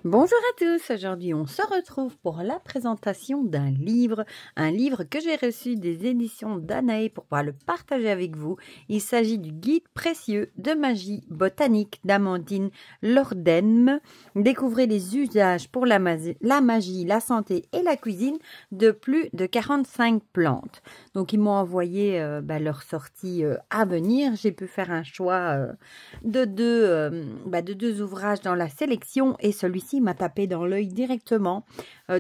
Bonjour à tous, aujourd'hui on se retrouve pour la présentation d'un livre que j'ai reçu des éditions Danae pour pouvoir le partager avec vous. Il s'agit du guide précieux de magie botanique d'Amandine Lordem. Découvrez les usages pour la magie, la santé et la cuisine de plus de 45 plantes. Donc ils m'ont envoyé leur sortie à venir. J'ai pu faire un choix de deux ouvrages dans la sélection et celui-ci m'a tapé dans l'œil directement.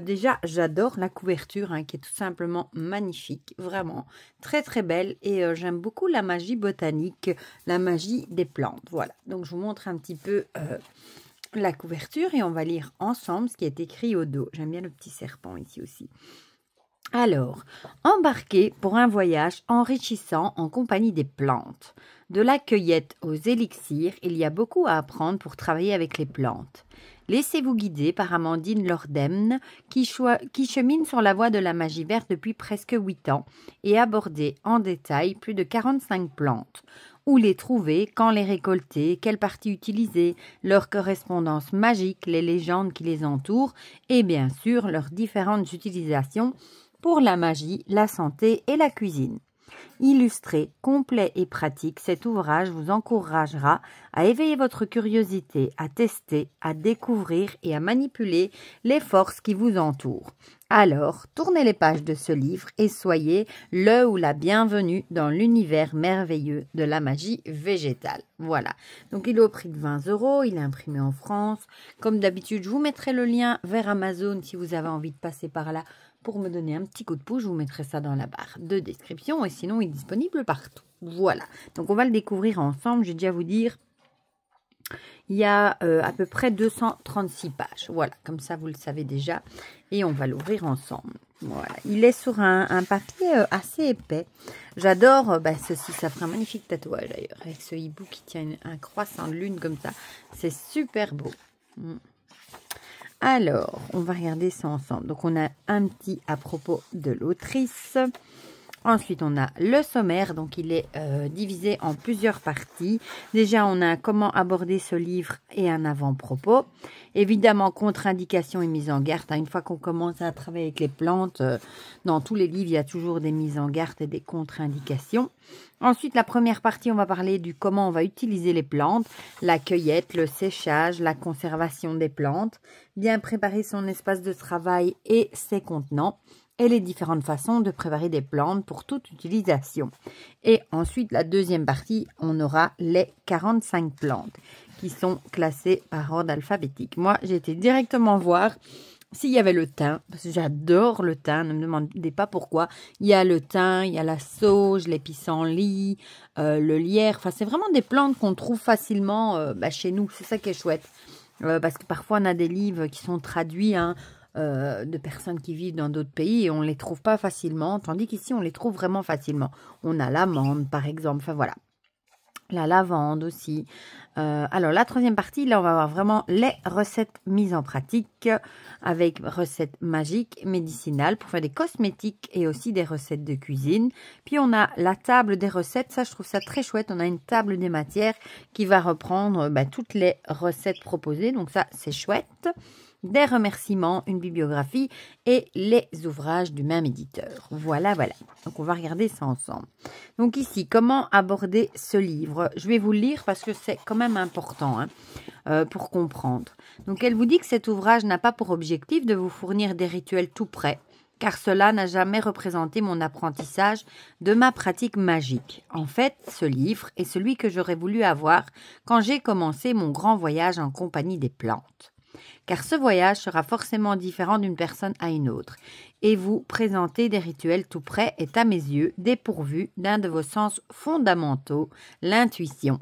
Déjà, j'adore la couverture qui est tout simplement magnifique, vraiment très très belle et j'aime beaucoup la magie botanique, la magie des plantes. Voilà, donc je vous montre un petit peu la couverture et on va lire ensemble ce qui est écrit au dos. J'aime bien le petit serpent ici aussi. Alors, embarquez pour un voyage enrichissant en compagnie des plantes. De la cueillette aux élixirs, il y a beaucoup à apprendre pour travailler avec les plantes. Laissez-vous guider par Amandine Lordem, qui chemine sur la voie de la magie verte depuis presque 8 ans et abordé en détail plus de 45 plantes. Où les trouver, quand les récolter, quelle partie utiliser, leur correspondance magique, les légendes qui les entourent et bien sûr leurs différentes utilisations pour la magie, la santé et la cuisine. Illustré, complet et pratique, cet ouvrage vous encouragera à éveiller votre curiosité, à tester, à découvrir et à manipuler les forces qui vous entourent. Alors, tournez les pages de ce livre et soyez le ou la bienvenue dans l'univers merveilleux de la magie végétale. Voilà, donc il est au prix de 20 €, il est imprimé en France. Comme d'habitude, je vous mettrai le lien vers Amazon si vous avez envie de passer par là pour me donner un petit coup de pouce. Je vous mettrai ça dans la barre de description et sinon il est disponible partout. Voilà, donc on va le découvrir ensemble. Je vais déjà vous dire, il y a à peu près 236 pages. Voilà, comme ça vous le savez déjà. Et on va l'ouvrir ensemble. Voilà, il est sur un papier assez épais. J'adore ceci, ça fera un magnifique tatouage d'ailleurs. Avec ce hibou qui tient un croissant de lune comme ça. C'est super beau. Alors, on va regarder ça ensemble. Donc, on a un petit à propos de l'autrice. Ensuite, on a le sommaire. Donc, il est divisé en plusieurs parties. Déjà, on a comment aborder ce livre et un avant-propos. Évidemment, contre-indications et mise en garde. Une fois qu'on commence à travailler avec les plantes, dans tous les livres, il y a toujours des mises en garde et des contre-indications. Ensuite, la première partie, on va parler du comment on va utiliser les plantes, la cueillette, le séchage, la conservation des plantes, bien préparer son espace de travail et ses contenants, et les différentes façons de préparer des plantes pour toute utilisation. Et ensuite, la deuxième partie, on aura les 45 plantes qui sont classées par ordre alphabétique. Moi, j'ai été directement voir s'il y avait le thym, parce que j'adore le thym, ne me demandez pas pourquoi. Il y a le thym, il y a la sauge, les pissenlits, le lierre. Enfin, c'est vraiment des plantes qu'on trouve facilement chez nous. C'est ça qui est chouette. Parce que parfois, on a des livres qui sont traduits de personnes qui vivent dans d'autres pays et on ne les trouve pas facilement. Tandis qu'ici, on les trouve vraiment facilement. On a l'amande, par exemple. Enfin, voilà. La lavande aussi. Alors, la troisième partie, là, on va avoir vraiment les recettes mises en pratique avec recettes magiques, médicinales pour faire des cosmétiques et aussi des recettes de cuisine. Puis, on a la table des recettes. Ça, je trouve ça très chouette. On a une table des matières qui va reprendre toutes les recettes proposées. Donc, ça, c'est chouette. Des remerciements, une bibliographie et les ouvrages du même éditeur. Voilà, voilà. Donc, on va regarder ça ensemble. Donc, ici, comment aborder ce livre? Je vais vous le lire parce que c'est quand même important pour comprendre. Donc, elle vous dit que cet ouvrage n'a pas pour objectif de vous fournir des rituels tout prêts, car cela n'a jamais représenté mon apprentissage de ma pratique magique. En fait, ce livre est celui que j'aurais voulu avoir quand j'ai commencé mon grand voyage en compagnie des plantes. Car ce voyage sera forcément différent d'une personne à une autre. Et vous présenter des rituels tout prêts est à mes yeux dépourvu d'un de vos sens fondamentaux, l'intuition.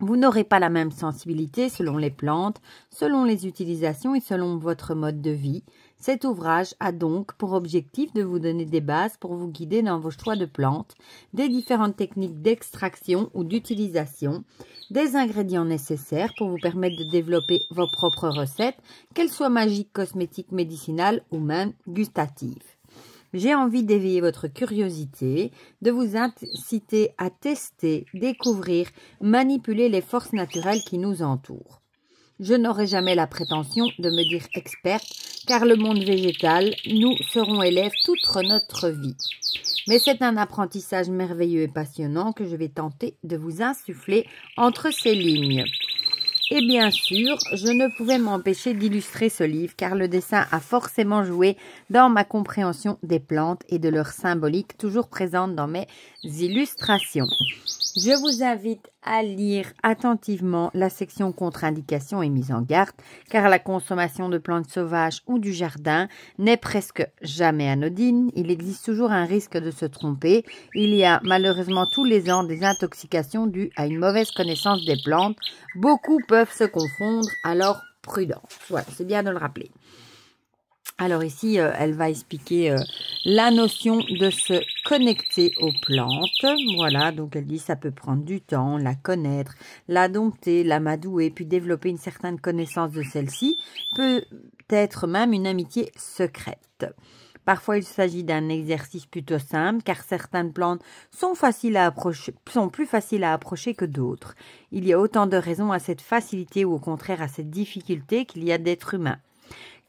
Vous n'aurez pas la même sensibilité selon les plantes, selon les utilisations et selon votre mode de vie. Cet ouvrage a donc pour objectif de vous donner des bases pour vous guider dans vos choix de plantes, des différentes techniques d'extraction ou d'utilisation, des ingrédients nécessaires pour vous permettre de développer vos propres recettes, qu'elles soient magiques, cosmétiques, médicinales ou même gustatives. J'ai envie d'éveiller votre curiosité, de vous inciter à tester, découvrir, manipuler les forces naturelles qui nous entourent. Je n'aurai jamais la prétention de me dire experte, car le monde végétal, nous serons élèves toute notre vie. Mais c'est un apprentissage merveilleux et passionnant que je vais tenter de vous insuffler entre ces lignes. Et bien sûr, je ne pouvais m'empêcher d'illustrer ce livre car le dessin a forcément joué dans ma compréhension des plantes et de leur symbolique toujours présente dans mes illustrations. Je vous invite à lire attentivement la section contre-indications et mise en garde car la consommation de plantes sauvages ou du jardin n'est presque jamais anodine. Il existe toujours un risque de se tromper. Il y a malheureusement tous les ans des intoxications dues à une mauvaise connaissance des plantes. Beaucoup peuvent se confondre, alors prudence. Voilà, c'est bien de le rappeler. Alors ici, elle va expliquer la notion de se connecter aux plantes. Voilà, donc elle dit ça peut prendre du temps, la connaître, la dompter, l'amadouer, puis développer une certaine connaissance de celle-ci, peut-être même une amitié secrète. Parfois, il s'agit d'un exercice plutôt simple, car certaines plantes sont plus faciles à approcher que d'autres. Il y a autant de raisons à cette facilité ou au contraire à cette difficulté qu'il y a d'êtres humains.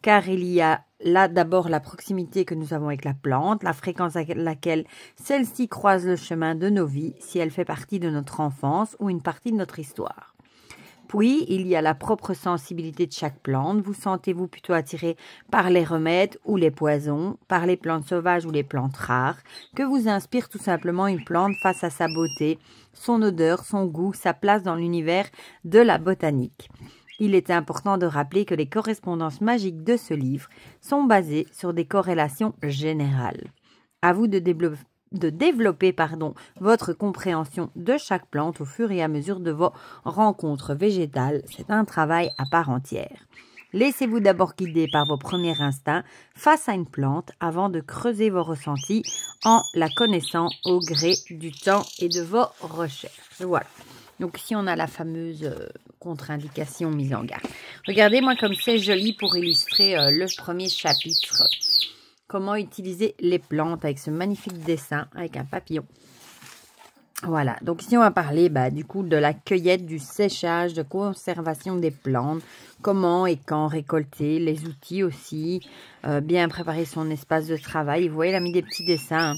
Car il y a là d'abord la proximité que nous avons avec la plante, la fréquence à laquelle celle-ci croise le chemin de nos vies, si elle fait partie de notre enfance ou une partie de notre histoire. Puis, il y a la propre sensibilité de chaque plante. Vous sentez-vous plutôt attiré par les remèdes ou les poisons, par les plantes sauvages ou les plantes rares, que vous inspire tout simplement une plante face à sa beauté, son odeur, son goût, sa place dans l'univers de la botanique. Il est important de rappeler que les correspondances magiques de ce livre sont basées sur des corrélations générales. À vous de développer votre compréhension de chaque plante au fur et à mesure de vos rencontres végétales. C'est un travail à part entière. Laissez-vous d'abord guider par vos premiers instincts face à une plante avant de creuser vos ressentis en la connaissant au gré du temps et de vos recherches. Voilà. Donc ici, on a la fameuse contre-indication mise en garde. Regardez-moi comme c'est joli pour illustrer le premier chapitre. Comment utiliser les plantes avec ce magnifique dessin avec un papillon. Voilà, donc ici on va parler du coup de la cueillette, du séchage, de conservation des plantes, comment et quand récolter, les outils aussi, bien préparer son espace de travail. Vous voyez, il a mis des petits dessins.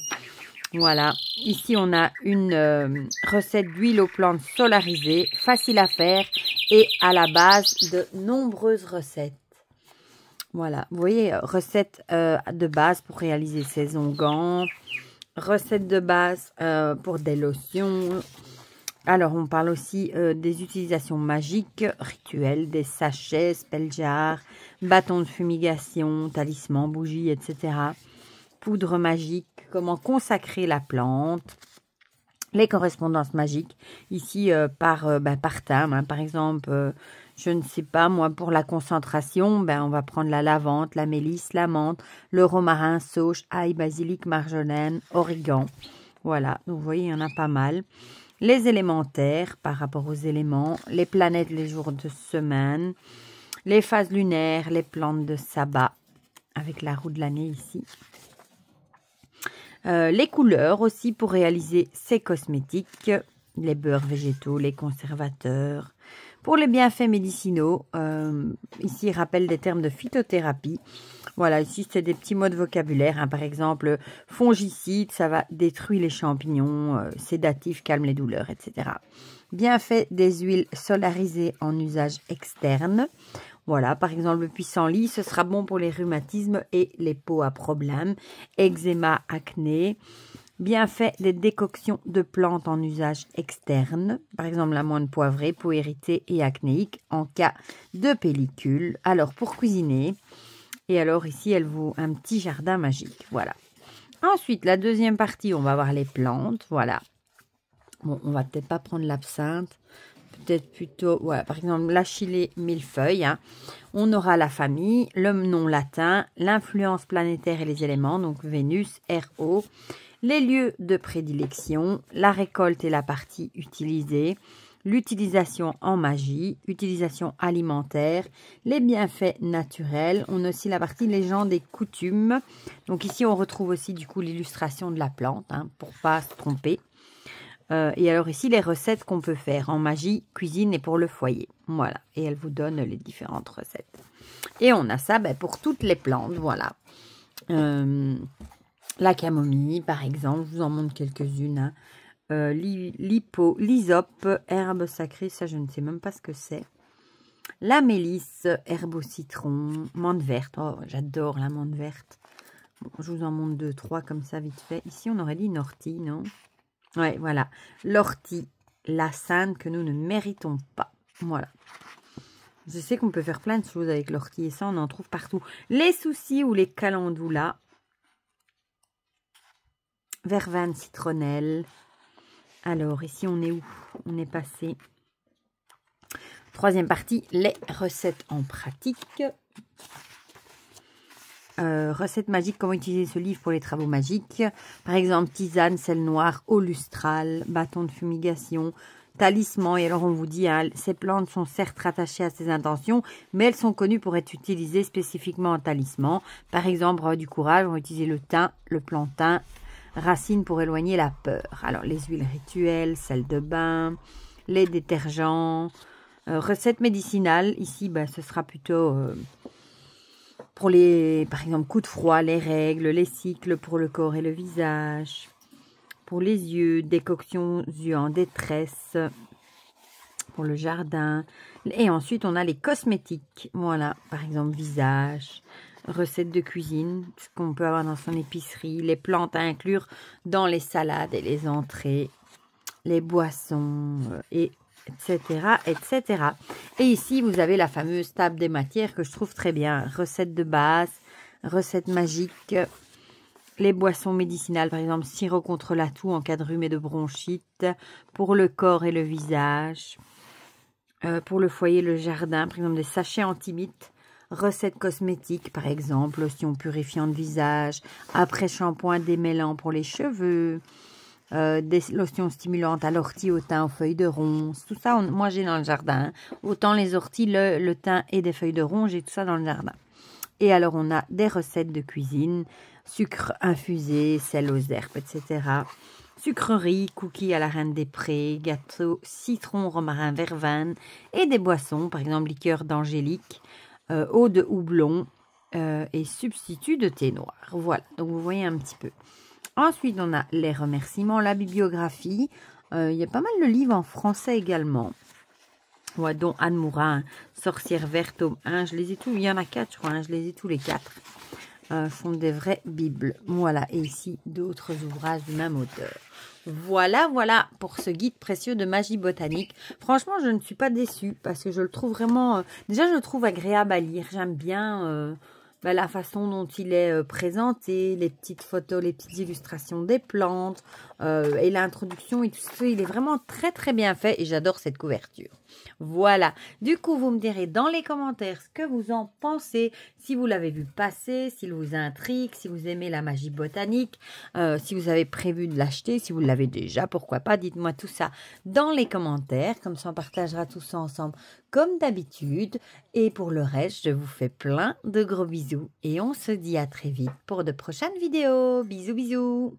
Voilà, ici on a une recette d'huile aux plantes solarisée, facile à faire et à la base de nombreuses recettes. Voilà, vous voyez, recette de base pour réaliser ses onguents, recette de base pour des lotions. Alors, on parle aussi des utilisations magiques, rituelles, des sachets, spell jars, bâtons de fumigation, talismans, bougies, etc. Poudre magique, comment consacrer la plante. Les correspondances magiques, ici par thème, hein. Par exemple, je ne sais pas, moi, pour la concentration, on va prendre la lavande, la mélisse, la menthe, le romarin, sauge, ail, basilic, marjolaine, origan. Voilà, donc vous voyez, il y en a pas mal. Les élémentaires par rapport aux éléments, les planètes, les jours de semaine, les phases lunaires, les plantes de sabbat, avec la roue de l'année ici. Les couleurs aussi pour réaliser ces cosmétiques, les beurres végétaux, les conservateurs. Pour les bienfaits médicinaux, ici il rappelle des termes de phytothérapie. Voilà, ici c'est des petits mots de vocabulaire, hein. Par exemple, fongicide, ça va détruire les champignons, sédatif, calme les douleurs, etc. Bienfaits des huiles solarisées en usage externe. Voilà, par exemple, le pissenlit, ce sera bon pour les rhumatismes et les peaux à problème, eczéma, acné. Bienfait des décoctions de plantes en usage externe, par exemple l'amande poivrée, peau irritée et acnéique en cas de pellicule. Alors pour cuisiner, et alors ici elle vaut un petit jardin magique, voilà. Ensuite la deuxième partie, on va voir les plantes, voilà. Bon, on va peut-être pas prendre l'absinthe, peut-être plutôt, voilà, par exemple l'achillée millefeuille, hein. On aura la famille, le nom latin, l'influence planétaire et les éléments, donc Vénus, RO. Les lieux de prédilection, la récolte et la partie utilisée, l'utilisation en magie, utilisation alimentaire, les bienfaits naturels. On a aussi la partie légende et coutumes. Donc ici, on retrouve aussi du coup l'illustration de la plante, hein, pour pas se tromper. Et alors ici, les recettes qu'on peut faire en magie, cuisine et pour le foyer. Voilà, et elle vous donne les différentes recettes. Et on a ça pour toutes les plantes, voilà. La camomille, par exemple, je vous en montre quelques-unes. Hein. L'hysope, herbe sacrée, ça je ne sais même pas ce que c'est. La mélisse, herbe au citron, menthe verte. Oh, j'adore la menthe verte. Bon, je vous en montre 2, 3 comme ça, vite fait. Ici, on aurait dit une ortie, non? Ouais, voilà. L'ortie, la sainte que nous ne méritons pas. Voilà. Je sais qu'on peut faire plein de choses avec l'ortie et ça, on en trouve partout. Les soucis ou les calendulas. Verveine, citronnelle. Alors, ici, on est où? On est passé... Troisième partie, les recettes en pratique. Recettes magiques, comment utiliser ce livre pour les travaux magiques. Par exemple, tisane, sel noir, eau lustrale, bâton de fumigation, talisman. Et alors, on vous dit, hein, ces plantes sont certes rattachées à ces intentions, mais elles sont connues pour être utilisées spécifiquement en talisman. Par exemple, du courage, on va utiliser le thym, le plantain, racines pour éloigner la peur. Alors, les huiles rituelles, sel de bain, les détergents... recettes médicinales, ici, ce sera plutôt pour les, par exemple, coups de froid, les règles, les cycles pour le corps et le visage. Pour les yeux, décoctions yeux en détresse. Pour le jardin. Et ensuite, on a les cosmétiques. Voilà, par exemple, visage. Recettes de cuisine, ce qu'on peut avoir dans son épicerie. Les plantes à inclure dans les salades et les entrées. Les boissons et etc., etc. Et ici, vous avez la fameuse table des matières que je trouve très bien. Recettes de base, recettes magiques, les boissons médicinales, par exemple, sirop contre la toux en cas de rhume et de bronchite, pour le corps et le visage, pour le foyer, le jardin, par exemple, des sachets anti-mites, recettes cosmétiques, par exemple, lotion purifiante visage, après-shampoing démêlant pour les cheveux, des lotions stimulantes à l'ortie, au thym, aux feuilles de ronce. Tout ça, moi, j'ai dans le jardin. Hein. Autant les orties, le thym et des feuilles de ronce, j'ai tout ça dans le jardin. Et alors, on a des recettes de cuisine, sucre infusé, sel aux herbes, etc. Sucreries, cookies à la reine des prés, gâteaux, citron, romarin, verveine et des boissons, par exemple, liqueur d'angélique, eau de houblon et substitut de thé noir. Voilà, donc vous voyez un petit peu. Ensuite, on a les remerciements, la bibliographie. Il y a pas mal de livres en français également. Ouais, dont Anne Mourin, Sorcière verte, tome 1. Je les ai tous. Il y en a 4, je crois. Hein, je les ai tous les 4. Sont des vraies bibles. Voilà. Et ici, d'autres ouvrages du même auteur. Voilà, voilà pour ce guide précieux de magie botanique. Franchement, je ne suis pas déçue parce que je le trouve vraiment... déjà, je le trouve agréable à lire. J'aime bien... la façon dont il est présenté, les petites photos, les petites illustrations des plantes et l'introduction et tout ça, il est vraiment très très bien fait et j'adore cette couverture. Voilà, du coup vous me direz dans les commentaires ce que vous en pensez, si vous l'avez vu passer, s'il vous intrigue, si vous aimez la magie botanique, si vous avez prévu de l'acheter, si vous l'avez déjà, pourquoi pas, dites-moi tout ça dans les commentaires, comme ça on partagera tout ça ensemble comme d'habitude. Et pour le reste, je vous fais plein de gros bisous et on se dit à très vite pour de prochaines vidéos. Bisous bisous.